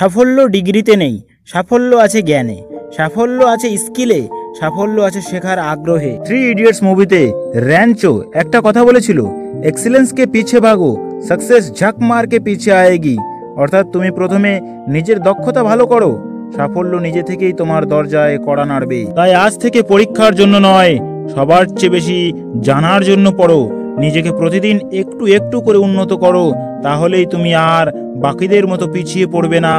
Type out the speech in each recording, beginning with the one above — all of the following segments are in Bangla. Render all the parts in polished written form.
সাফল্য ডিগ্রিতে নেই, সাফল্য আছে জ্ঞানে, সাফল্য আছে স্কিলে, সাফল্য আছে শেখার আগ্রহে। 3 ইডিয়টস মুভিতে র্যাঞ্চো একটা কথা বলেছিল, এক্সেলেন্স কে পিছে ভাগো, সাকসেস ঝাঁক মার কে পিছে আয়েগি। অর্থাৎ তুমি প্রথমে নিজের দক্ষতা ভালো করো, সাফল্য নিজে থেকেই তোমার দরজায় কড়া নাড়বে। তাই আজ থেকে পরীক্ষার জন্য নয়, সবার চেয়ে বেশি জানার জন্য পড়ো। নিজেকে প্রতিদিন একটু একটু করে উন্নত করো, তাহলেই তুমি আর বাকিদের মতো পিছিয়ে পড়বে না,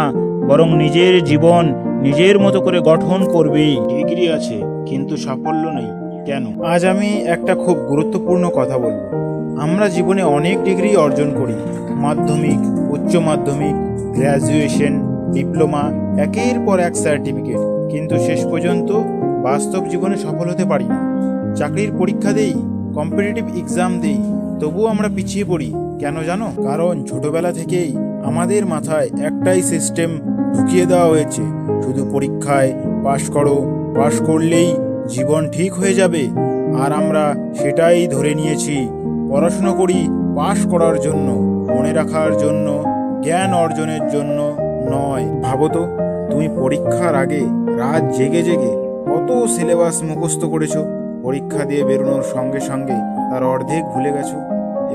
বরং নিজের জীবন নিজের মতো করে গঠন করবে। ডিগ্রি আছে কিন্তু সাফল্য নেই কেন? আজ আমি একটা খুব গুরুত্বপূর্ণ কথা বলবো। আমরা জীবনে অনেক ডিগ্রি অর্জন করি, মাধ্যমিক, উচ্চ মাধ্যমিক, গ্র্যাজুয়েশন, ডিপ্লোমা, একের পর এক সার্টিফিকেট, কিন্তু শেষ পর্যন্ত বাস্তব জীবনে সফল হতে পারি না। চাকরির পরীক্ষা দেই, কম্পিটিটিভ এক্সাম দেই, তবুও আমরা পিছিয়ে পড়ি। কেন জানো? কারণ ছোটবেলা থেকেই আমাদের মাথায় একটাই সিস্টেম ঢুকিয়ে দেওয়া হয়েছে, শুধু পরীক্ষায় পাশ করো, পাশ করলেই জীবন ঠিক হয়ে যাবে। আর আমরা সেটাই ধরে নিয়েছি। পড়াশুনো করি পাশ করার জন্য, মনে রাখার জন্য, জ্ঞান অর্জনের জন্য নয়। ভাবো তো, তুমি পরীক্ষার আগে রাত জেগে জেগে কত সিলেবাস মুখস্থ করেছো, পরীক্ষা দিয়ে বেরোনোর সঙ্গে সঙ্গে তার অর্ধেক ভুলে গেছো।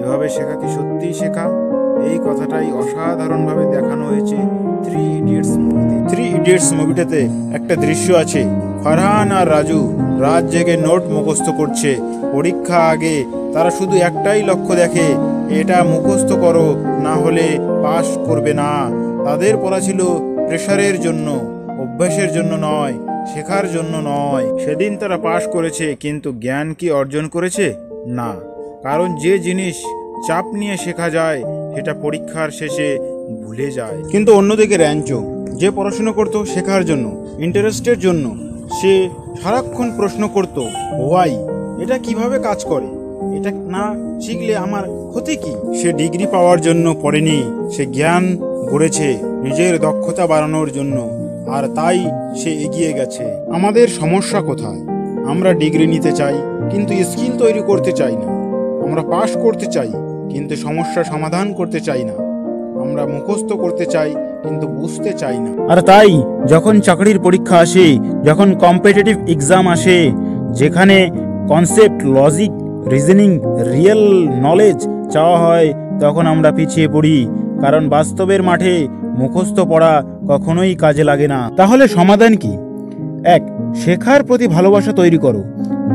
এভাবে শেখা কি সত্যিই শেখা? এই কথাটাই অসাধারণভাবে দেখানো হয়েছে 3 ইডিয়টস মুভিতে। 3 ইডিয়টস মুভিটাতে একটা দৃশ্য আছে, ফারহান আর রাজু রাত জেগে নোট মুখস্থ করছে। পরীক্ষা আগে তারা শুধু একটাই লক্ষ্য দেখে, এটা মুখস্থ করো, না হলে পাস করবে না। তাদের পড়া ছিল প্রেশারের জন্য, অভ্যাসের জন্য নয়, শেখার জন্য নয়। সেদিন তারা পাস করেছে, কিন্তু জ্ঞান কি অর্জন করেছে? না, কারণ যে জিনিস চাপ নিয়ে শেখা যায় সেটা পরীক্ষার শেষে ভুলে যায়। কিন্তু অন্যদিকে র্যাঞ্চো, যে পড়াশুনো করতো শেখার জন্য, ইন্টারেস্টের জন্য, সে সারাক্ষণ প্রশ্ন করত, ওয়াই, এটা কিভাবে কাজ করে, এটা না শিখলে আমার ক্ষতি কি? সে ডিগ্রি পাওয়ার জন্য পড়েনি, সে জ্ঞান গড়েছে নিজের দক্ষতা বাড়ানোর জন্য, আর তাই সে এগিয়ে গেছে। আমাদের সমস্যা কোথায়? আমরা ডিগ্রি নিতে চাই কিন্তু স্কিল তৈরি করতে চাই না। আমরা পাস করতে চাই কিন্তু সমস্যা সমাধান করতে চাই না। আমরা মুখস্থ করতে চাই কিন্তু বুঝতে চাই না। আর তাই যখন চাকরির পরীক্ষা আসে, যখন কম্পিটিটিভ এক্সাম আসে, যেখানে concept, logic, reasoning, real knowledge চাওয়া হয়, তখন আমরা পিছিয়ে পড়ি। কারণ বাস্তবের মাঠে মুখস্থ পড়া কখনোই কাজে লাগে না। তাহলে সমাধান কি? 1. শেখার প্রতি ভালোবাসা তৈরি করো।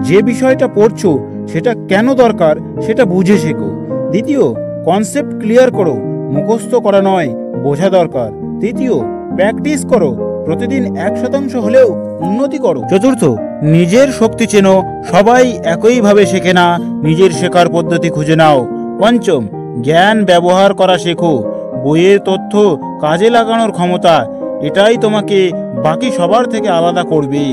যে বিষয়টা পড়ছো সেটা কেন দরকার সেটা বুঝে শেখো। 2. কনসেপ্ট ক্লিয়ার করো, মুখস্থ করা নয়, বোঝা দরকার। 3. প্র্যাকটিস করো, প্রতিদিন 1% হলেও উন্নতি করো। 4. নিজের শক্তি চেনো, সবাই একইভাবে শেখে না, নিজের শেখার পদ্ধতি খুঁজে নাও। 5. জ্ঞান ব্যবহার করা শেখো, বইয়ের তথ্য কাজে লাগানোর ক্ষমতা, এটাই তোমাকে বাকি সবার থেকে আলাদা করবে।